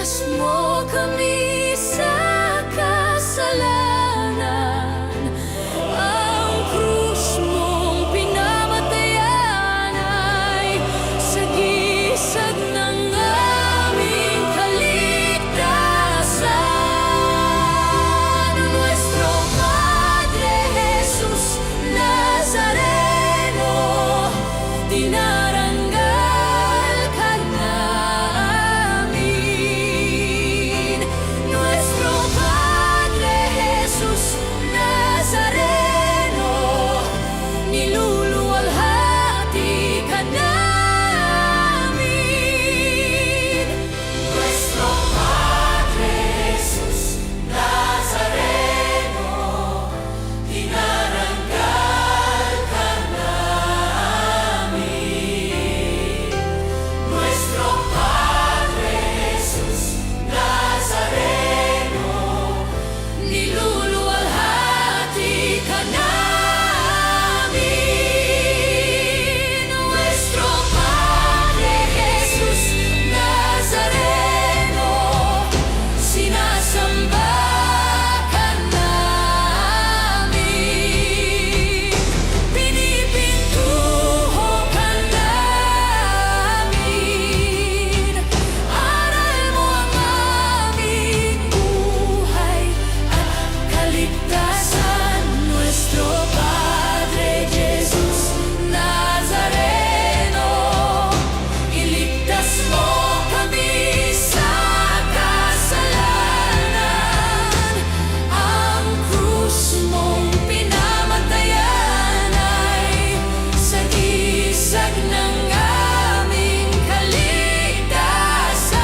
Iligtas mo kami sa kasalanan. Ang krus mong pinamatayan ay sagisag ng aming kaligtasan. Nuestro Padre Jesus Nazareno, dinarangal ka namin. Nuestro Padre Jesus Nazareno, niluluwalhati ka namin. Nuestro Padre Jesus Nazareno, dinarangal ka namin. Nuestro Padre Jesus Nazareno, niluluwalhati ka namin. Nuestro Padre Jesus Nazareno, sinasamba ka namin. Pinipintuho ka namin. Aral mo ang aming buhay at kaligtasan. Nuestro Padre Jesus Nazareno, iligtas mo kami sa kasalanan. Ang krus mong pinamatayan ay sagisag ng aming kaligtasan.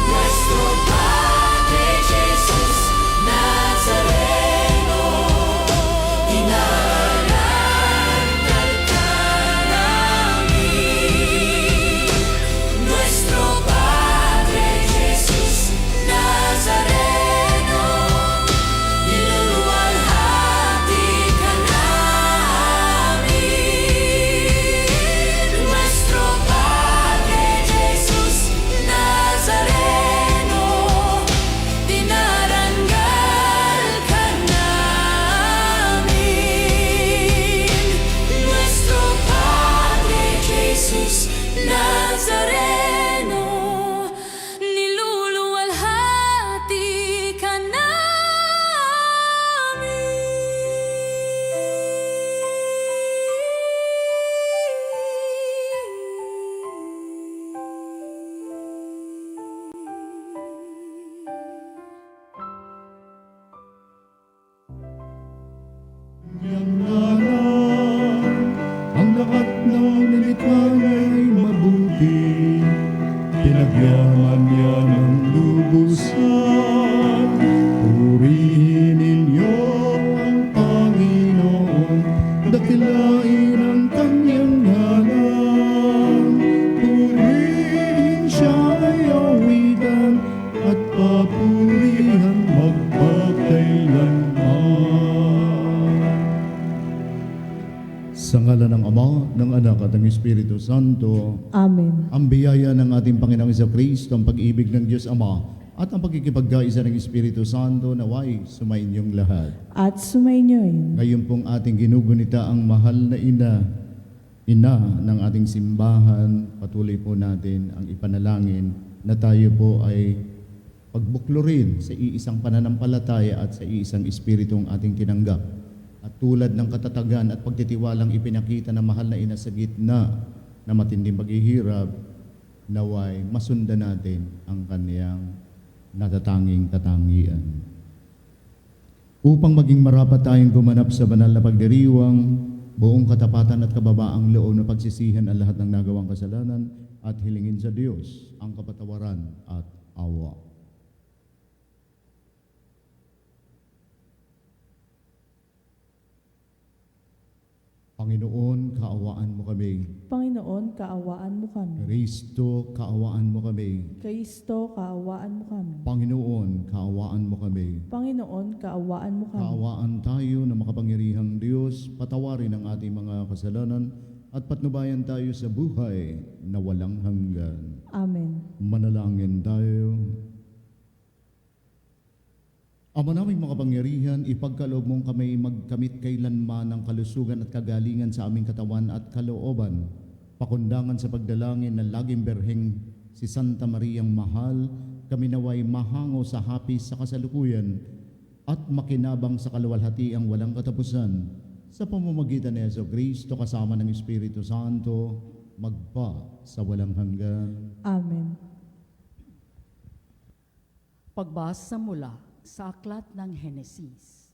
Nuestro Padre Jesus Nazareno, dinarangal ka namin. Nuestro Padre Jesus Nazareno, niluluwalhati ka namin. Nuestro Padre Jesus Nazareno, dinarangal ka namin. Nuestro Padre Jesus Nazareno, niluluwalhati ka Ang lahat ng nilikha ay mabuti, pinagyaman niya ng lubusan. Purihin ninyo ang Panginoon, dakilain ang kanyang ngalan. Purihin siya ay awitan at papurihan magpakailanman. Sa ngalan ng Ama, ng Anak at ng Espiritu Santo, Amen. ang biyaya ng ating Panginoong Jesucristo, ang pag-ibig ng Diyos Ama, at ang pagkikipagkaisa ng Espiritu Santo naway sumainyong lahat. At sumainyoy. Ngayon pong ating ginugunita ang mahal na ina ng ating simbahan. Patuloy po natin ang ipanalangin na tayo po ay pagbuklurin sa iisang pananampalataya at sa iisang espiritong ating tinanggap. At tulad ng katatagan at pagtitiwalang ipinakita ng mahal na ina sa gitna na matinding paghihirap, naway masundan natin ang kaniyang natatanging katangian. Upang maging marapat tayong gumanap sa banal na pagdiriwang, buong katapatan at kababaang loob na pagsisihan ang lahat ng nagawang kasalanan at hilingin sa Diyos ang kapatawaran at awa. Panginoon, kaawaan mo kami. Panginoon, kaawaan mo kami. Kristo, kaawaan mo kami. Kristo, kaawaan mo kami. Panginoon, kaawaan mo kami. Panginoon, kaawaan mo kami. Kaawaan tayo na makapangyarihang Diyos, patawarin ang ating mga kasalanan at patnubayan tayo sa buhay na walang hanggan. Amen. Manalangin tayo. Ama naming makapangyarihan, ipagkaloob mong kami magkamit kailanman ng kalusugan at kagalingan sa aming katawan at kalooban. Pakundangan sa pagdalangin ng laging berheng si Santa Mariang Mahal, kami naway mahango sa hapis sa kasalukuyan at makinabang sa kaluwalhatiang walang katapusan. Sa pamamagitan ni Jesucristo kasama ng Espiritu Santo, magpa sa walang hanggan. Amen. Pagbasa mula sa aklat ng Henesis.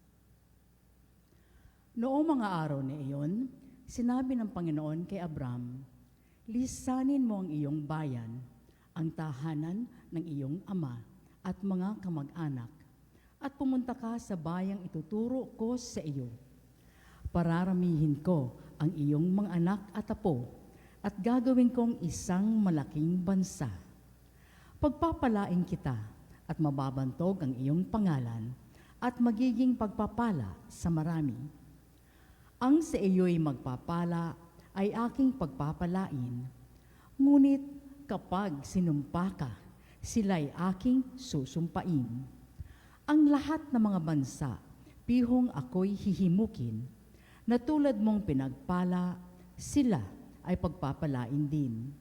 Noong mga araw na iyon, sinabi ng Panginoon kay Abram, "Lisanin mo ang iyong bayan, ang tahanan ng iyong ama at mga kamag-anak, at pumunta ka sa bayang ituturo ko sa iyo. Pararamihin ko ang iyong mga anak at apo, at gagawin kong isang malaking bansa. Pagpapalain kita, at mababantog ang iyong pangalan, at magiging pagpapala sa marami. Ang sa iyo'y magpapala ay aking pagpapalain, ngunit kapag sinumpa ka, sila'y aking susumpain. Ang lahat ng mga bansa, pihong ako'y hihimukin, na tulad mong pinagpala, sila ay pagpapalain din."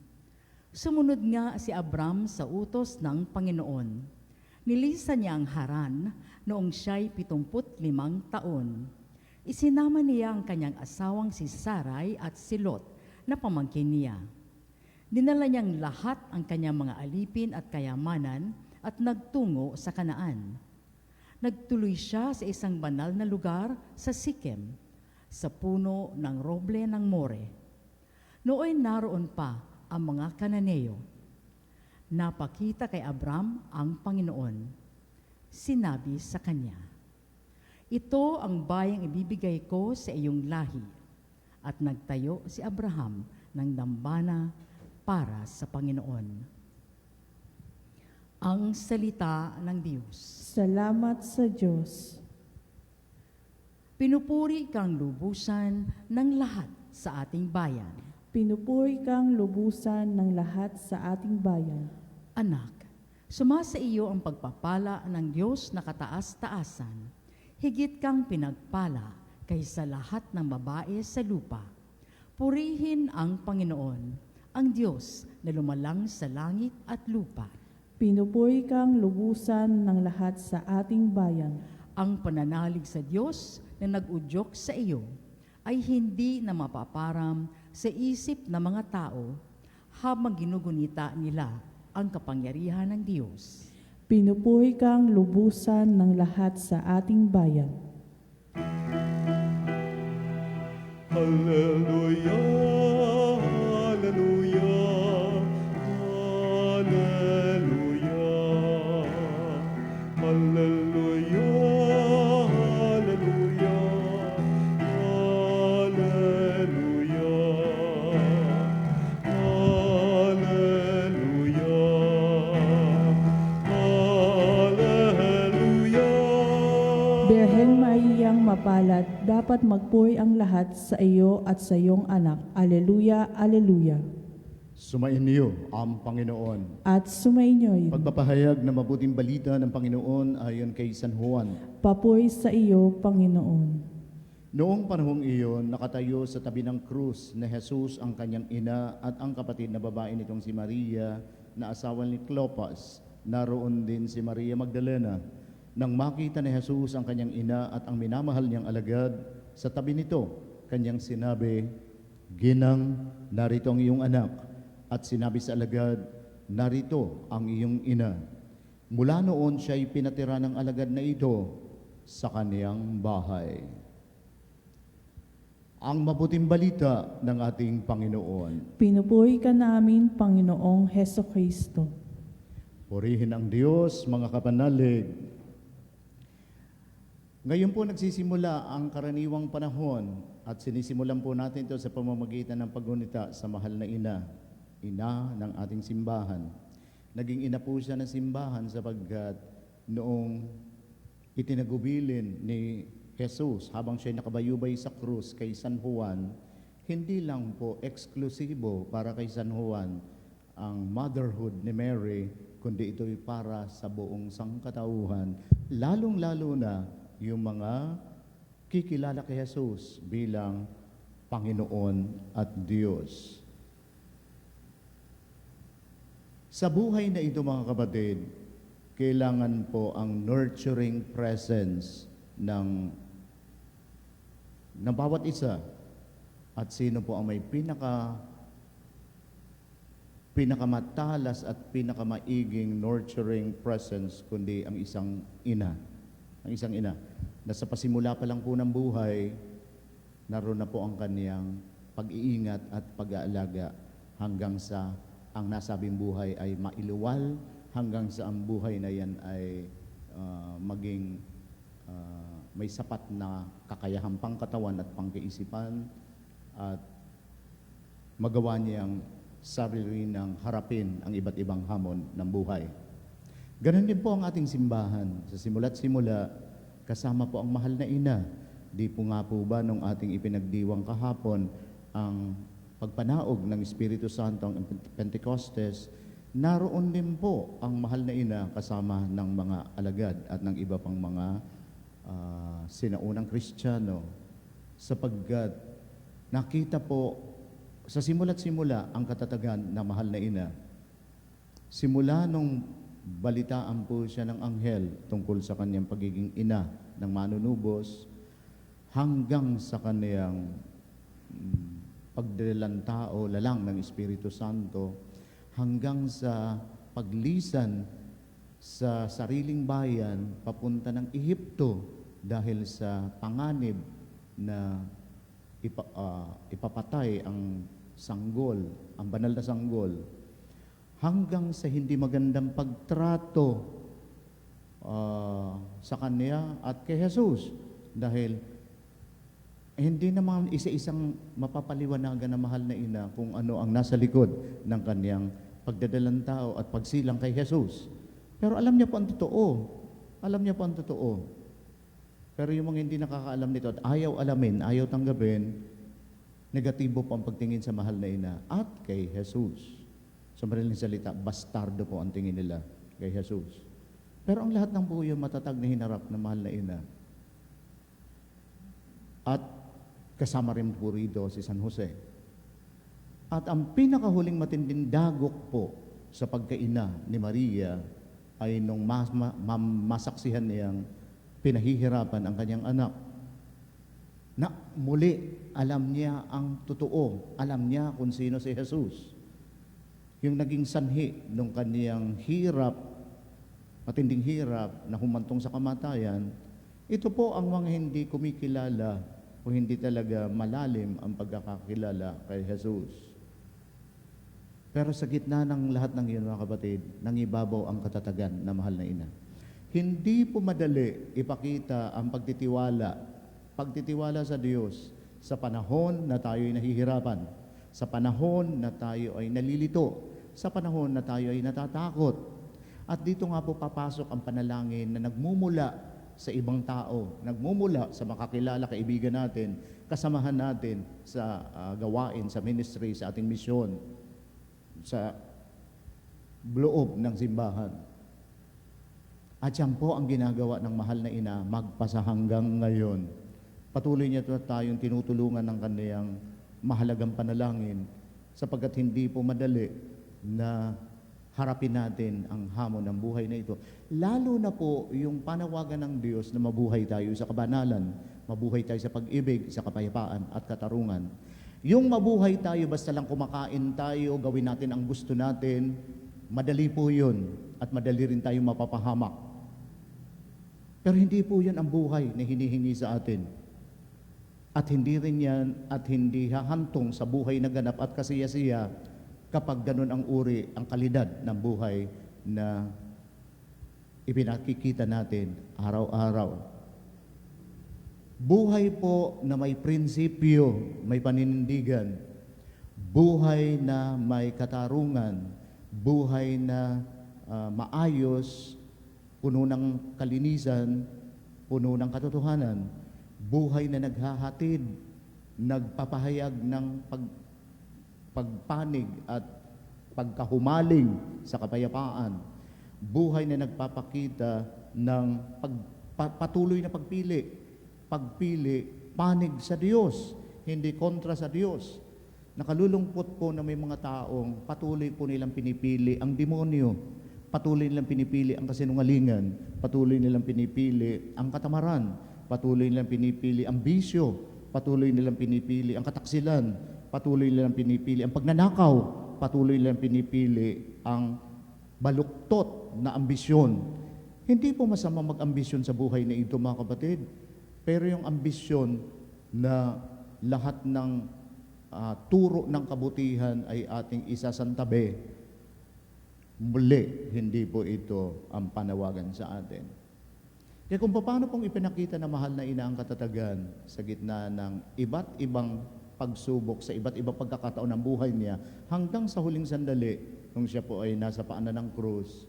Sumunod nga si Abram sa utos ng Panginoon. Nilisan niya ang Haran noong siya'y 75 taon. Isinama niya ang kanyang asawang si Sarai at si Lot na pamangkin niya. Dinala niyang lahat ang kanyang mga alipin at kayamanan at nagtungo sa Kanaan. Nagtuloy siya sa isang banal na lugar sa Sikem, sa puno ng roble ng More. Nooy naroon pa ang mga Kananeo. Napakita kay Abram ang Panginoon. Sinabi sa kanya, "Ito ang bayang ibibigay ko sa iyong lahi." At nagtayo si Abraham ng dambana para sa Panginoon. Ang salita ng Diyos. Salamat sa Diyos. Pinupuri kang lubusan ng lahat sa ating bayan. Pinupuri kang lubusan ng lahat sa ating bayan. Anak, sumasa iyo ang pagpapala ng Diyos na kataas-taasan. Higit kang pinagpala kaysa lahat ng babae sa lupa. Purihin ang Panginoon, ang Diyos na lumalang sa langit at lupa. Pinupuri kang lubusan ng lahat sa ating bayan. Ang pananalig sa Diyos na nag-udyok sa iyo ay hindi na mapaparam sa isip ng mga tao habang ginugunita nila ang kapangyarihan ng Diyos. Pinupuri kang lubusan ng lahat sa ating bayan. Hallelujah, hallelujah, hallelujah, hallelujah, hallelujah, hallelujah, hallelujah. Birheng Mariyang mapalad, dapat magpuri ang lahat sa iyo at sa iyong anak. Aleluya, aleluya. Sumayin niyo ang Panginoon. At sumainyo rin. Pagpapahayag ng mabuting balita ng Panginoon ayon kay San Juan. Papuri sa iyo, Panginoon. Noong panahong iyon, nakatayo sa tabi ng krus na Jesus ang kanyang ina at ang kapatid na babae nitong si Maria na asawa ni Clopas. Naroon din si Maria Magdalena. Nang makita ni Jesus ang kanyang ina at ang minamahal niyang alagad, sa tabi nito, kanyang sinabi, "Ginang, narito ang iyong anak." At sinabi sa alagad, "Narito ang iyong ina." Mula noon siya'y pinatira ng alagad na ito sa kaniyang bahay. Ang mabuting balita ng ating Panginoon. Pinupuri ka namin, Panginoong Heso Kristo. Purihin ang Diyos, mga kapanalig. Ngayon po nagsisimula ang karaniwang panahon at sinisimulan po natin ito sa pamamagitan ng paggunita sa mahal na ina, ina ng ating simbahan. Naging ina po siya ng simbahan sapagkat noong itinagubilin ni Jesus habang siya'y nakabayubay sa krus kay San Juan, hindi lang po eksklusibo para kay San Juan ang motherhood ni Mary, kundi ito'y para sa buong sangkatauhan, lalong-lalo na yung mga kikilala kay Jesus bilang Panginoon at Diyos. Sa buhay na ito mga kapatid, kailangan po ang nurturing presence ng bawat isa. At sino po ang may pinakamatalas at pinakamaiging nurturing presence kundi ang isang ina. Ang isang ina na sa pasimula pa lang po ng buhay, naroon na po ang kaniyang pag-iingat at pag-aalaga hanggang sa ang nasabing buhay ay mailuwal, hanggang sa ang buhay na yan ay maging may sapat na kakayahang pangkatawan at pangkaisipan at magawa niyang sarili ng harapin ang iba't ibang hamon ng buhay. Ganon din po ang ating simbahan. Sa simula't simula, kasama po ang mahal na ina. Di po nga po ba nung ating ipinagdiwang kahapon ang pagpanaog ng Espiritu Santo, ang Pentecostes, naroon din po ang mahal na ina kasama ng mga alagad at ng iba pang mga sinaunang Kristiyano, sapagkat nakita po sa simula't simula ang katatagan ng mahal na ina. Simula nung balitaan po siya ng anghel tungkol sa kanyang pagiging ina ng manunubos, hanggang sa kanyang pagdalang tao, lalang ng Espiritu Santo, hanggang sa paglisan sa sariling bayan papunta ng Ehipto dahil sa panganib na ipapatay ang sanggol, ang banal na sanggol, hanggang sa hindi magandang pagtrato sa kanya at kay Jesus, dahil hindi naman isa-isang mapapaliwanagan na mahal na ina kung ano ang nasa likod ng kanyang pagdadalang tao at pagsilang kay Jesus. Pero alam niya po ang totoo. Alam niya po ang totoo. Pero yung mga hindi nakakaalam nito at ayaw alamin, ayaw tanggapin, negatibo po ang pagtingin sa mahal na ina at kay Jesus. Sa madaling salita, bastardo po ang tingin nila kay Jesus. Pero ang lahat ng buhay matatag na hinarap ng mahal na ina. At kasama rin po rito si San Jose. At ang pinakahuling matinding dagok po sa pagkaina ni Maria ay nung masaksihan niyang pinahihirapan ang kanyang anak. Na muli, alam niya ang totoo. Alam niya kung sino si Jesus. Yung naging sanhi ng kanyang hirap, matinding hirap na humantong sa kamatayan, ito po ang mga hindi kumikilala o hindi talaga malalim ang pagkakakilala kay Jesus. Pero sa gitna ng lahat ng iyon, mga kapatid, nangibabaw ang katatagan na mahal na ina. Hindi po madali ipakita ang pagtitiwala sa Diyos sa panahon na tayo ay nahihirapan, sa panahon na tayo ay nalilito, sa panahon na tayo ay natatakot. At dito nga po papasok ang panalangin na nagmumula sa ibang tao, nagmumula sa makakilala kaibigan natin, kasamahan natin sa gawain, sa ministry, sa ating misyon, sa loob ng simbahan. At yan po ang ginagawa ng mahal na ina magpasa hanggang ngayon. Patuloy niya tayong tinutulungan ng kaniyang mahalagang panalangin sapagkat hindi po madali na harapin natin ang hamon ng buhay na ito. Lalo na po yung panawagan ng Diyos na mabuhay tayo sa kabanalan, mabuhay tayo sa pag-ibig, sa kapayapaan at katarungan. Yung mabuhay tayo basta lang kumakain tayo, gawin natin ang gusto natin, madali po yun at madali rin tayong mapapahamak. Pero hindi po yun ang buhay na hinihingi sa atin. At hindi rin yan at hindi hahantong sa buhay na ganap at kasiyasiya kapag ganun ang uri, ang kalidad ng buhay na ipinakikita natin araw-araw. Buhay po na may prinsipyo, may paninindigan, buhay na may katarungan, buhay na maayos, puno ng kalinisan, puno ng katotohanan, buhay na naghahatid, nagpapahayag ng pagpanig at pagkahumaling sa kapayapaan, buhay na nagpapakita ng patuloy na pagpili, panig sa Diyos, hindi kontra sa Diyos. Nakalulungkot po na may mga taong patuloy po nilang pinipili ang demonyo, patuloy nilang pinipili ang kasinungalingan, patuloy nilang pinipili ang katamaran, patuloy nilang pinipili ang bisyo, patuloy nilang pinipili ang kataksilan, patuloy nilang pinipili ang pagnanakaw, patuloy nilang pinipili ang baluktot na ambisyon. Hindi po masama mag-ambisyon sa buhay na ito, mga kapatid. Pero yung ambisyon na lahat ng turo ng kabutihan ay ating isasantabi, muli, hindi po ito ang panawagan sa atin. Kaya kung paano pong ipinakita na mahal na ina ang katatagan sa gitna ng iba't ibang pagsubok sa iba't ibang pagkakataon ng buhay niya, hanggang sa huling sandali, nung siya po ay nasa paanan ng krus,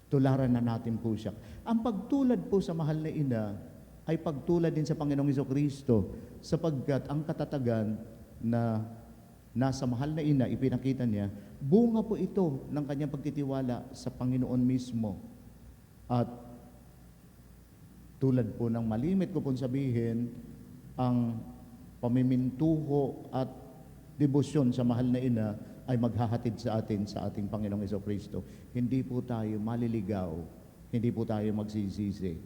tularan na natin po siya. Ang pagtulad po sa mahal na ina ay pagtulad din sa Panginoong Hesukristo, sapagkat ang katatagan na nasa mahal na ina, ipinakita niya, bunga po ito ng kanyang pagtitiwala sa Panginoon mismo. At tulad po ng malimit ko pong sabihin, ang pamimintuho at debosyon sa mahal na ina ay maghahatid sa atin sa ating Panginoong Hesukristo. Hindi po tayo maliligaw, hindi po tayo magsisisi.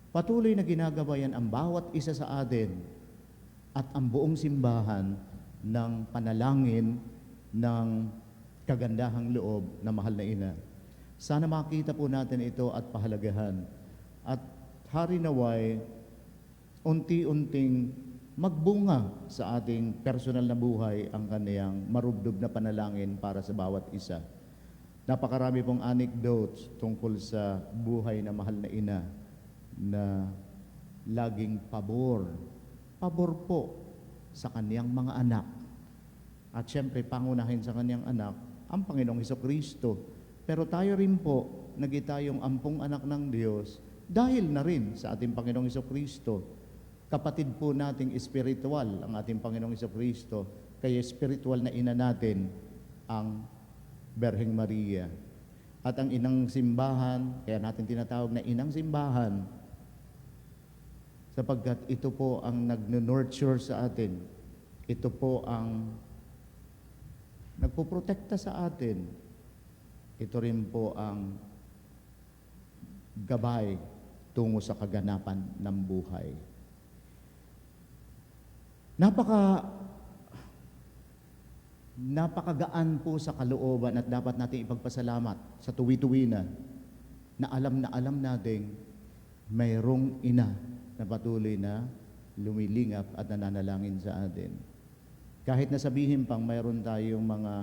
Patuloy na ginagawa yan ang bawat isa sa atin at ang buong simbahan ng panalangin ng kagandahang loob na mahal na ina. Sana makita po natin ito at pahalagahan. At hari naway, unti-unting magbunga sa ating personal na buhay ang kaniyang marubdob na panalangin para sa bawat isa. Napakarami pong anecdotes tungkol sa buhay na mahal na ina na laging pabor po sa kaniyang mga anak. At syempre, pangunahin sa kaniyang anak ang Panginoong Hesukristo. Pero tayo rin po, nagitayong ampong anak ng Diyos dahil na rin sa ating Panginoong Hesukristo. Kapatid po nating espiritual ang ating Panginoong Hesukristo, kaya espiritual na ina natin ang Berheng Maria. At ang inang simbahan, kaya natin tinatawag na inang simbahan, sapagkat ito po ang nag-nurture sa atin. Ito po ang nagpoprotekta sa atin. Ito rin po ang gabay tungo sa kaganapan ng buhay. Napakagaan po sa kalooban at dapat natin ipagpasalamat sa tuwi-tuwinan na alam natin mayroong ina na patuloy na lumilingap at nananalangin sa atin. Kahit na sabihin pang mayroon tayong mga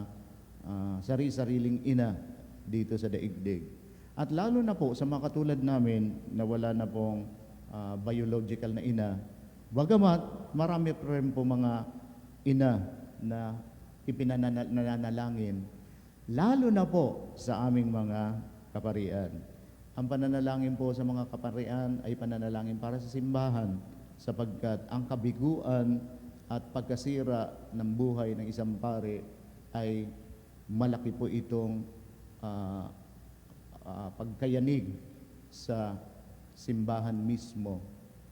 sari-sariling ina dito sa daigdig. At lalo na po sa mga katulad namin na wala na pong biological na ina, bagamat marami pa rin po mga ina na ipinananalangin, lalo na po sa aming mga kaparian. Ang pananalangin po sa mga kaparian ay pananalangin para sa simbahan, sapagkat ang kabiguan at pagkasira ng buhay ng isang pare ay malaki po itong pagkayanig sa simbahan mismo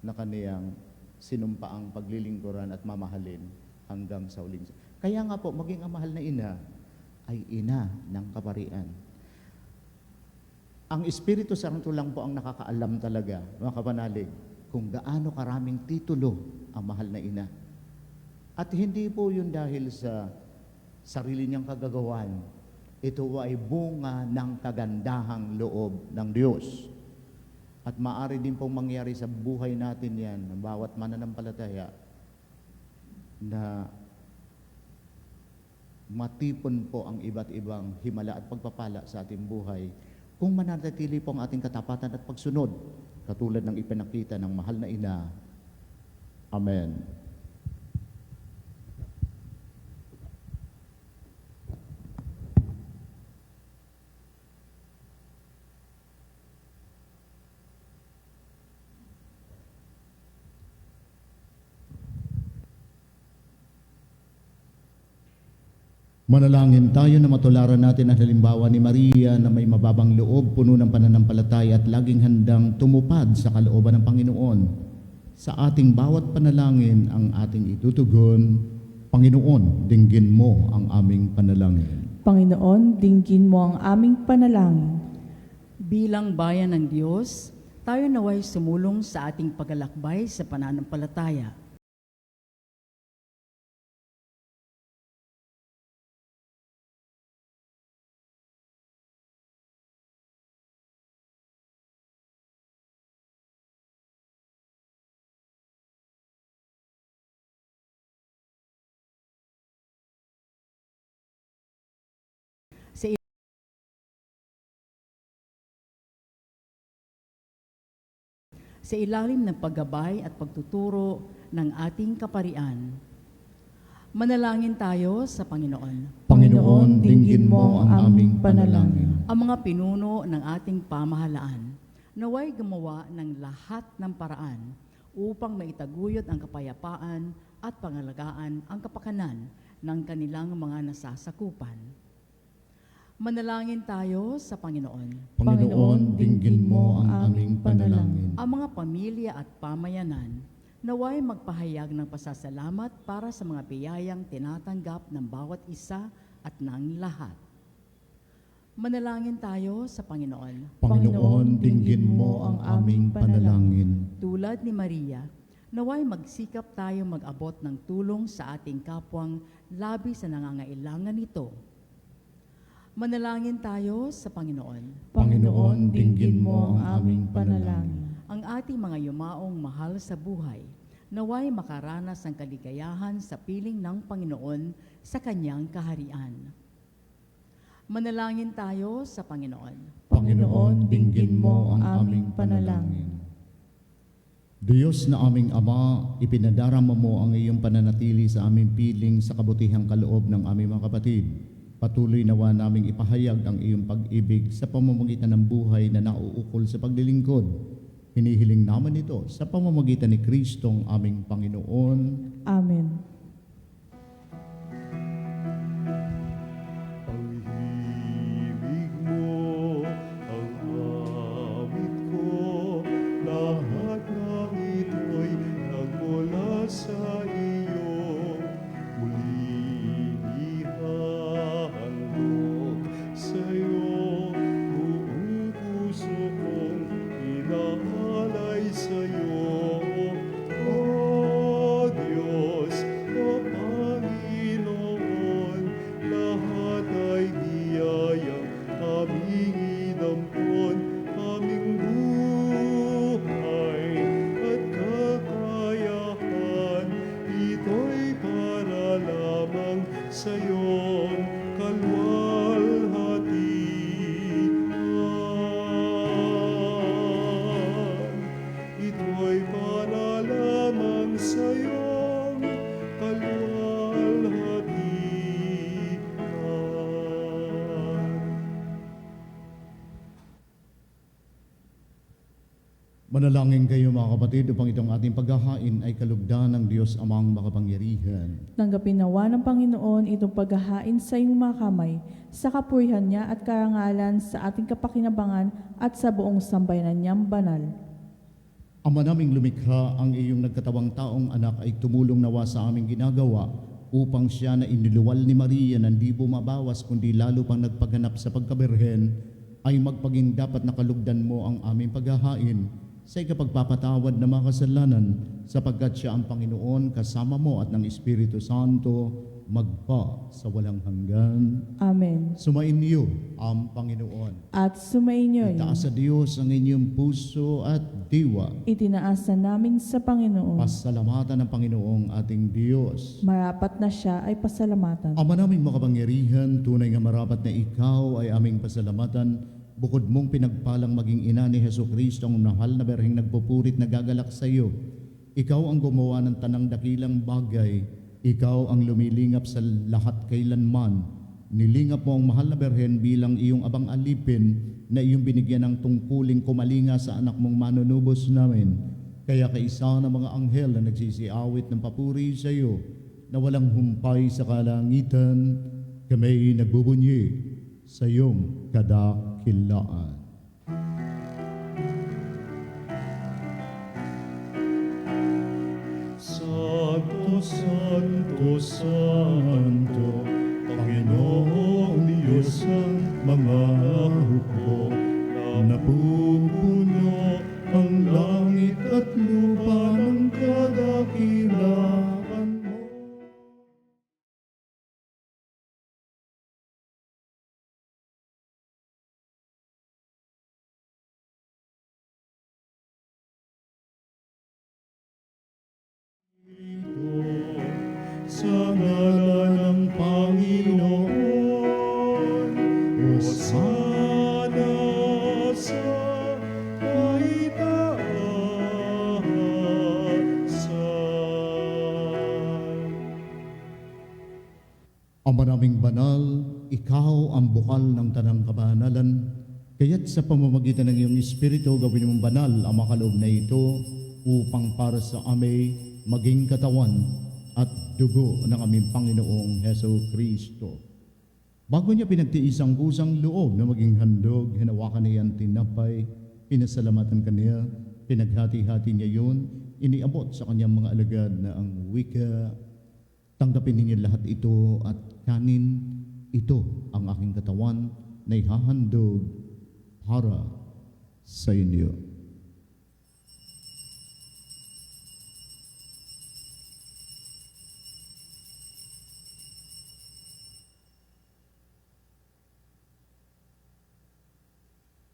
na kaniyang sinumpaang paglilingkuran at mamahalin hanggang sa huling. Kaya nga po, maging ang mahal na ina ay ina ng kaparian. Ang Espiritu Santo lang po ang nakakaalam talaga, mga kapanalig, kung gaano karaming titulo ang mahal na ina. At hindi po yun dahil sa sarili niyang kagagawan. Ito ay bunga ng kagandahang loob ng Diyos. At maaari din pong mangyari sa buhay natin yan, ng bawat mananampalataya, na matipon po ang iba't ibang himala at pagpapala sa ating buhay kung mananatili po ang ating katapatan at pagsunod, katulad ng ipinakita ng mahal na ina. Amen. Manalangin tayo na matularan natin ang halimbawa ni Maria na may mababang loob, puno ng pananampalataya at laging handang tumupad sa kalooban ng Panginoon. Sa ating bawat panalangin ang ating itutugon, Panginoon, dinggin mo ang aming panalangin. Panginoon, dinggin mo ang aming panalangin. Bilang bayan ng Diyos, tayo naway sumulong sa ating paglalakbay sa pananampalataya. Sa ilalim ng paggabay at pagtuturo ng ating kaparian, manalangin tayo sa Panginoon. Panginoon, dinggin mo ang aming panalangin. Ang mga pinuno ng ating pamahalaan, naway gumawa ng lahat ng paraan upang maitaguyod ang kapayapaan at pangalagaan ang kapakanan ng kanilang mga nasasakupan. Manalangin tayo sa Panginoon. Panginoon, dinggin mo ang aming panalangin. Ang mga pamilya at pamayanan, naway magpahayag ng pasasalamat para sa mga biyayang tinatanggap ng bawat isa at ng lahat. Manalangin tayo sa Panginoon. Panginoon, dinggin mo ang aming panalangin. Tulad ni Maria, naway magsikap tayo mag-abot ng tulong sa ating kapwang labi sa nangangailangan nito. Manalangin tayo sa Panginoon. Panginoon, dinggin mo ang aming panalangin. Ang ating mga yumaong mahal sa buhay, naway makaranas ng kaligayahan sa piling ng Panginoon sa kanyang kaharian. Manalangin tayo sa Panginoon. Panginoon, dinggin mo ang aming panalangin. Diyos na aming Ama, ipinadarama mo ang iyong pananatili sa aming piling sa kabutihang kaloob ng aming mga kapatid. Patuloy nawa naming ipahayag ang iyong pag-ibig sa pamamagitan ng buhay na nauukol sa paglilingkod. Hinihiling naman ito sa pamamagitan ni Kristong aming Panginoon. Amen. Pag-ibig mo ang awit ko, lahat ng ito'y nagmula sa iyo. Muling ihahandog sa'yo, buong puso kong inaalay sa'yo. O Diyos, o Panginoon, lahat ay biyayang aming inampon, aming buhay at kakayahan, ito'y para lamang sa iyong kalwalhatian. Ito'y para lamang sa iyong kalwalhatian. Manalangin kayo mga kapatid upang itong ating paghahain ay kalugdan ng Diyos Amang makapangyarihan. Tanggapin nawa ng Panginoon itong paghahain sa iyong mga kamay, sa kapurihan niya at karangalan sa ating kapakinabangan at sa buong sambayanan niyang banal. Ama naming lumikha, ang iyong nagkatawang taong anak ay tumulong nawa sa aming ginagawa upang siya na iniluwal ni Maria na hindi bumabawas kundi lalo pang nagpaganap sa pagkaberhen ay magpaging dapat nakalugdan mo ang aming paghahain sa ikapagpapatawad ng mga kasalanan sapagkat siya ang Panginoon kasama mo at ng Espiritu Santo magpa sa walang hanggan. Amen. Sumainyo ang Panginoon. At sumainyo'y Itaas sa Diyos ang inyong puso at diwa. itinaasa namin sa Panginoon. Pasalamatan ng Panginoong ating Diyos. Marapat na siya ay pasalamatan. Ama naming makapangyarihan, tunay nga marapat na ikaw ay aming pasalamatan. Bukod mong pinagpalang maging ina ni Jesucristo ang mahal na berheng nagpupurit na gagalak sa iyo. Ikaw ang gumawa ng tanang dakilang bagay. Ikaw ang lumilingap sa lahat kailanman. Nilingap mo ang mahal na berhen bilang iyong abang alipin na iyong binigyan ng tungkuling kumalinga sa anak mong manunubos namin. Kaya kaisa ng mga anghel na nagsisiawit ng papuri sa iyo na walang humpay sa kalangitan, kami nagbubunyi sa iyong kadakilaan. Santo, Santo, Santo, Panginoong Diyos ng mga hukbo, napupuno ang langit at lupa ng kadakilaan mo. Sa ngalan ng Panginoon, Hosana sa kaitaasan. Ama naming banal, ikaw ang bukal ng tanang kabanalan, kaya't sa pamamagitan ng iyong Espiritu, gawin mong banal ang makaloob na ito upang para sa amin maging katawan at dugo ng aming Panginoong Heso Kristo. Bago niya pinagtiis ang kusang loob na maging handog, hinawakan niya ang tinapay, pinasalamatan kaniya, pinaghati-hati niya yun, iniabot sa kanyang mga alagad na ang wika, tanggapin ninyo lahat ito at kanin, ito ang aking katawan na ihahandog para sa inyo.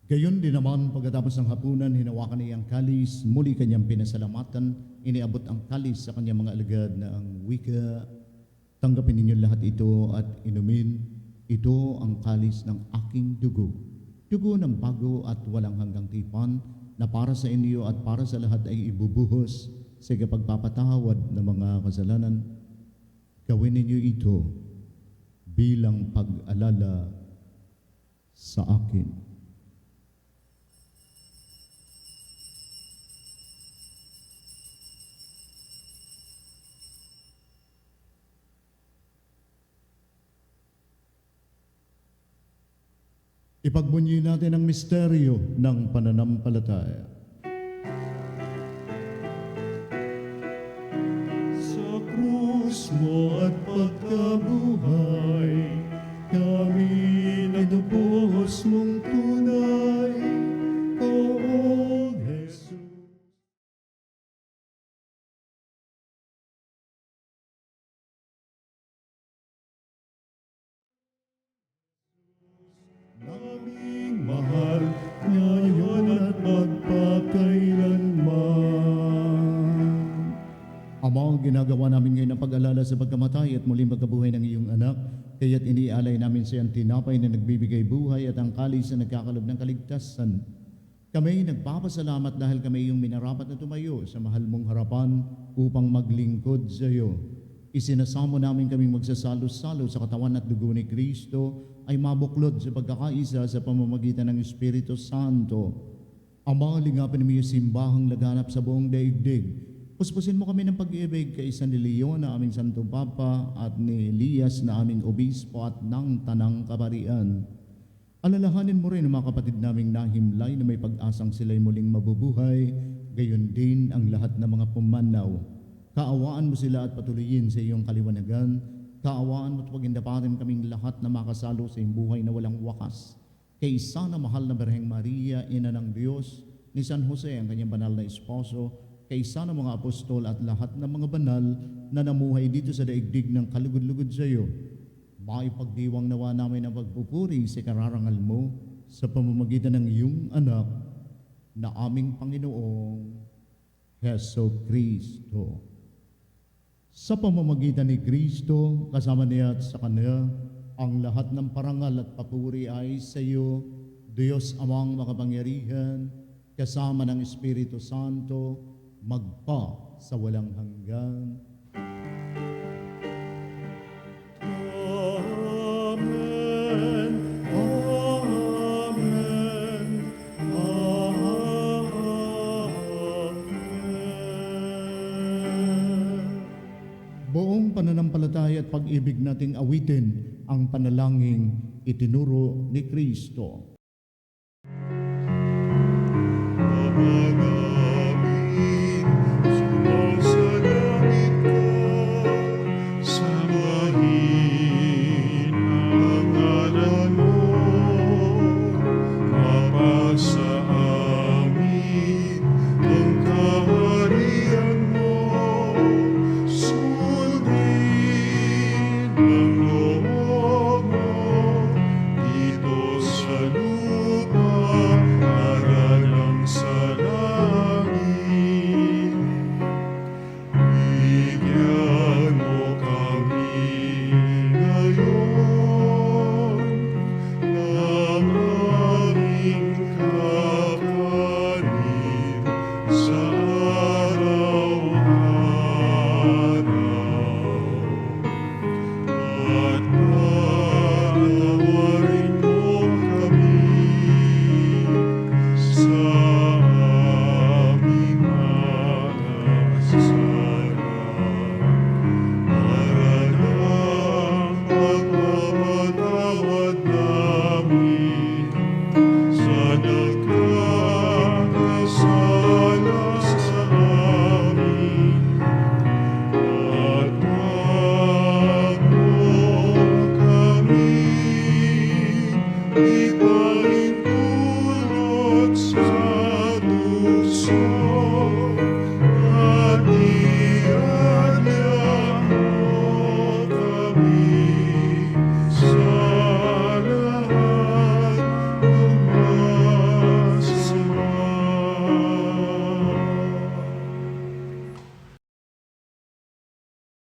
Gayon din naman, pagkatapos ng hapunan, hinawakan niya ang kalis, muli kanyang pinasalamatan, iniabot ang kalis sa kanyang mga alagad na ang wika, tanggapin ninyo lahat ito at inumin, ito ang kalis ng aking dugo, dugo ng bago at walang hanggang tipan, na para sa inyo at para sa lahat ay ibubuhos sa pagpapatawad ng mga kasalanan. Gawin ninyo ito bilang pag-alala sa akin. Ipagbunyi natin ang misteryo ng pananampalataya. Sa krus mo at pagkabuhay, kami nanubuhos mong tunay, Poong Jesus. Naming mahal, ngayon at magpakailanman. Ama, ang ginagawa namin ngayon ang pag-alala sa pagkamatay at muling pagkabuhay ng iyong anak, kaya't inialay namin sa iyong tinapay na nagbibigay buhay at ang kalis na nagkakalob ng kaligtasan. Kami nagpapasalamat dahil kami iyong minarapat na tumayo sa mahal mong harapan upang maglingkod sa iyo. Isinasamo namin kaming magsasalo-salo sa katawan at dugo ni Kristo ay mabuklod sa pagkakaisa sa pamamagitan ng Espiritu Santo. Ama, lingapin mo yung simbahang laganap sa buong daigdig. Puspusin mo kami ng pag-ibig kay San Leon na aming Santo Papa at ni Elias na aming Obispo at ng Tanang Kabarian. Alalahanin mo rin ang mga kapatid naming nahimlay na may pag-asang sila'y muling mabubuhay, gayon din ang lahat ng mga pumanaw. Kaawaan mo sila at patuloyin sa iyong kaliwanagan. Kaawaan mo at pagindapatin kaming lahat na makasalo sa iyong buhay na walang wakas. Kay isa na mahal na Birheng Maria, Ina ng Diyos, ni San Jose ang kanyang banal na esposo, kay isa na mga apostol at lahat ng mga banal na namuhay dito sa daigdig ng kalugod-lugod sa iyo. Maipagdiwang nawa namin ang pagpupuri sa kararangal mo sa pamamagitan ng iyong anak na aming Panginoong Heso Kristo. Sa pamamagitan ni Kristo, kasama niya at sa Kanya, ang lahat ng parangal at papuri ay sa iyo, Diyos Amang makapangyarihan, kasama ng Espiritu Santo, magpa sa walang hanggan. Amen. Amen. Amen. Buong pananampalataya at pag-ibig nating awitin ang panalangin itinuro ni Kristo. Ama namin, sumasalangit ka, sambahin ang ngalan mo, mapasa amin ang kaharian mo, sundin ang loob mo, dito sa lupa, para lang sa langit. Bigyan mo kami ngayon ng aming kakanin sa araw-araw. At patawarin mo kami sa aming mga kasalanan, para lang pagpapatawad namin sa nagkakasala sa amin. At wag mo kaming ipahintulot sa tukso, at ianyaya mo kami sa lahat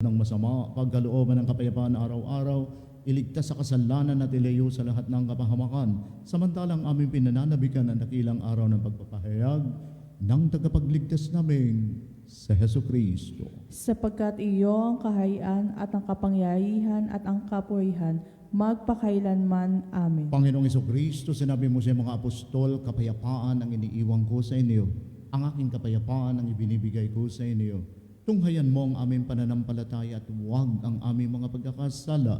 ng masama. Ng masama, pagkalooban ng kapayapaan araw-araw, iligtas sa kasalanan at ilayo sa lahat ng kapahamakan, samantalang aming pinananabikan ang dakilang araw ng pagpapahayag ng tagapagligtas namin sa Heso Kristo. Sapagkat iyo ang kaharian at ang kapangyarihan at ang kapurihan magpakailanman. Amen. Panginoong Kristo, sinabi mo sa mga apostol, kapayapaan ang iniiwan ko sa inyo. Ang aking kapayapaan ang ibinibigay ko sa inyo. Tunghayan mo ang aming pananampalataya at huwag ang aming mga pagkakasala.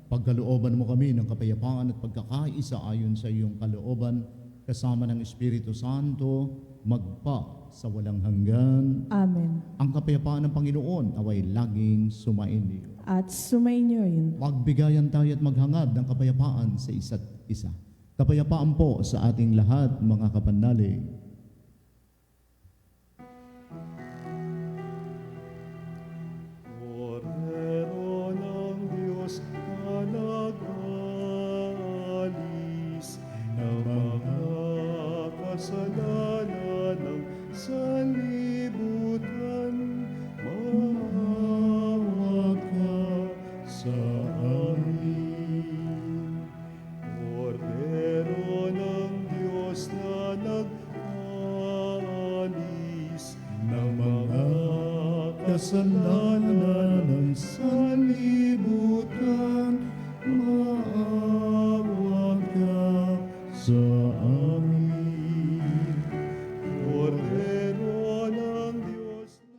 Pagkalooban mo kami ng kapayapaan at pagkakaisa ayon sa iyong kalooban, kasama ng Espiritu Santo, magpa sa walang hanggan. Amen. Ang kapayapaan ng Panginoon away laging sumainyo. At sumainyo rin. Magbigayan tayo at maghangad ng kapayapaan sa isa't isa. Kapayapaan po sa ating lahat, mga kapanalig. Kordero ng Diyos na nag-alis ng mga kasalanan ng sanlibutan, maawa ka sa amin. Kordero ng Diyos na nag-alis ng mga kasalanan ng sanlibutan, maawa ka sa amin. Kordero ng Diyos na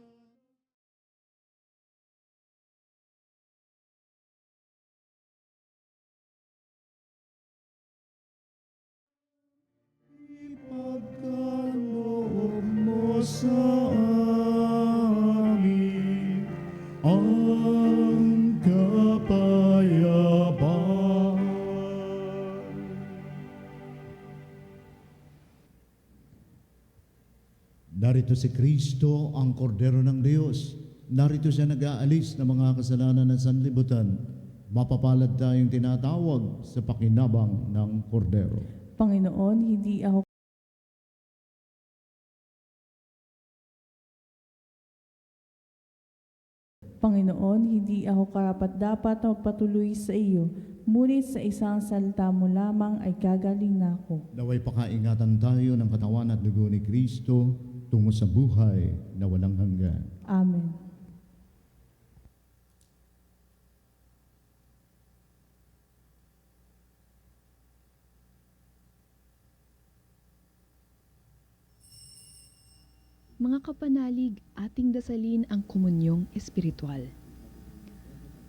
ipagkaloob mo sa amin ang kapayapaan. Narito si Kristo, ang Kordero ng Diyos. Narito siya nag-aalis ng mga kasalanan ng sanlibutan. Mapapalad tayong tinatawag sa pakinabang ng Kordero. Panginoon, hindi ako Panginoon, hindi ako karapat-dapat na magpatuloy sa iyo, ngunit sa isang salita mo lamang ay gagaling na ako. Naway pakaingatan tayo ng katawan at dugo ni Kristo tungo sa buhay na walang hanggan. Amen. Mga kapanalig, ating dasalin ang komunyong espiritual.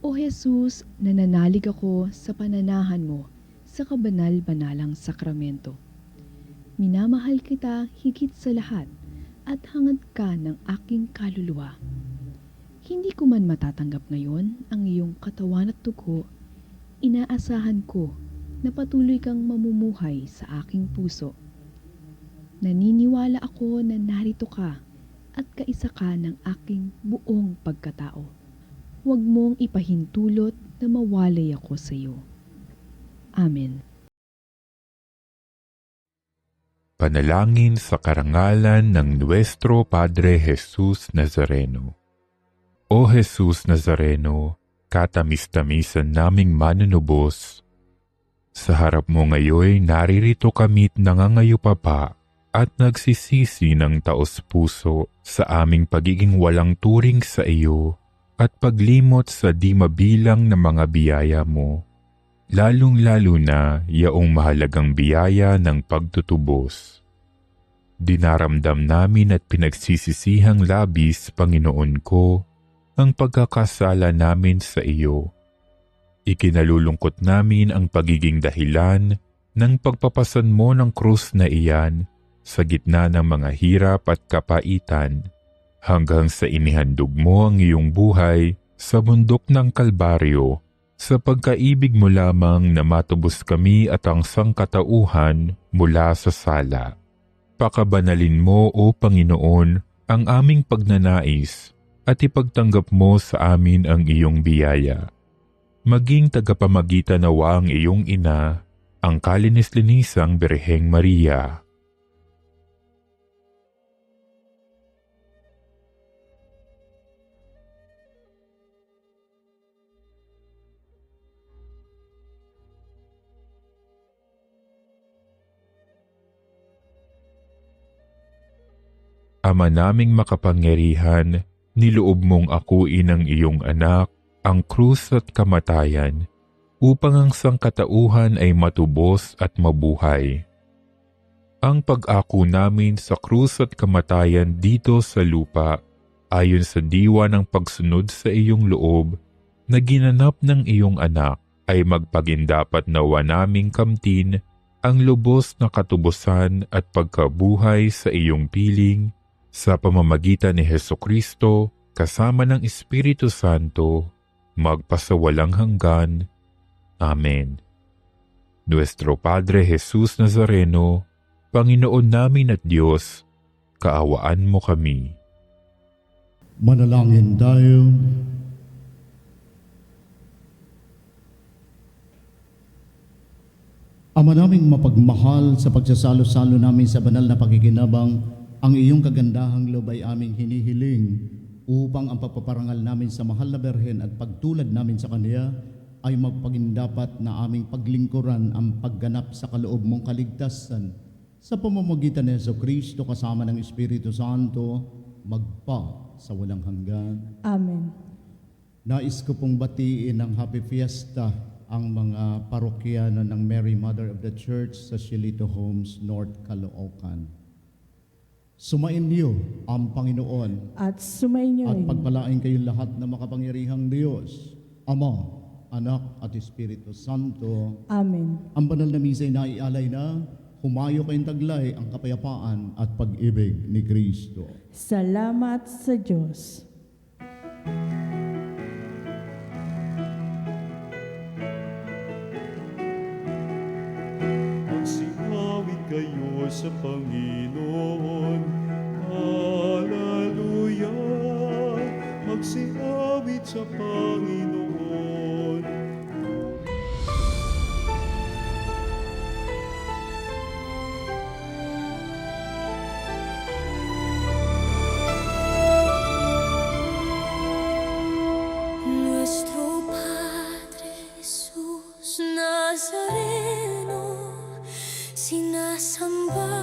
O Jesus, nananalig ako sa pananahan mo sa kabanal-banalang sakramento. Minamahal kita higit sa lahat at hangad ka ng aking kaluluwa. Hindi ko man matatanggap ngayon ang iyong katawan at dugo, inaasahan ko na patuloy kang mamumuhay sa aking puso. Naniniwala ako na narito ka at kaisa ka ng aking buong pagkatao. Huwag mong ipahintulot na mawalay ako sa iyo. Amen. Panalangin sa karangalan ng Nuestro Padre Jesus Nazareno. O Jesus Nazareno, katamis-tamisan naming manunubos, sa harap mo ngayon naririto kami't nangangayupapa at nagsisisi ng taos-puso sa aming pagiging walang turing sa iyo at paglimot sa di mabilang na mga biyaya mo, lalong-lalo na yaong mahalagang biyaya ng pagtutubos. Dinaramdam namin at pinagsisisihang labis, Panginoon ko, ang pagkakasala namin sa iyo. Ikinalulungkot namin ang pagiging dahilan ng pagpapasan mo ng krus na iyan sa gitna ng mga hirap at kapaitan, hanggang sa inihandog mo ang iyong buhay sa bundok ng Kalbaryo, sa pagkaibig mo lamang na matubos kami at ang sangkatauhan mula sa sala. Pakabanalin mo, O Panginoon, ang aming pagnanais at ipagtanggap mo sa amin ang iyong biyaya. Maging tagapamagitan nawa ang iyong ina, ang kalinis-linisang Birheng Maria. Ama naming makapangyarihan, niloob mong akuin ang iyong anak, ang krus at kamatayan, upang ang sangkatauhan ay matubos at mabuhay. Ang pag-ako namin sa krus at kamatayan dito sa lupa, ayon sa diwa ng pagsunod sa iyong loob, na ginanap ng iyong anak, ay magpagindapat nawa naming kamtin ang lubos na katubusan at pagkabuhay sa iyong piling, sa pamamagitan ni Hesukristo, kasama ng Espiritu Santo, magpasawalang hanggan. Amen. Nuestro Padre Jesus Nazareno, Panginoon namin at Diyos, kaawaan mo kami. Manalangin tayo. Ama naming mapagmahal, sa pagsasalo-salo namin sa banal na pakikinabang, ang iyong kagandahang loob ay aming hinihiling upang ang pagpaparangal namin sa mahal na Berhen at pagtulad namin sa Kaniya ay magpagindapat na aming paglingkuran ang pagganap sa kaloob mong kaligtasan sa pamamagitan ni Jesucristo kasama ng Espiritu Santo, magpa sa walang hanggan. Amen. Nais ko pong batiin ng Happy Fiesta ang mga parokyano ng Mary Mother of the Church sa Silito Homes, North Caloocan. Sumain niyo ang Panginoon At sumainyo at rin. pagpalain kayong lahat na makapangyarihang Diyos, Ama, Anak at Espiritu Santo. Amen. Ang banal na misa ay naialay na, humayo kayong taglay ang kapayapaan at pag-ibig ni Kristo. Salamat sa Diyos. Magsiawit kayo sa Panginoon. Hallelujah! Magsiawit sa Panginoon. Nuestro Padre Jesús Nazareno, sinasamba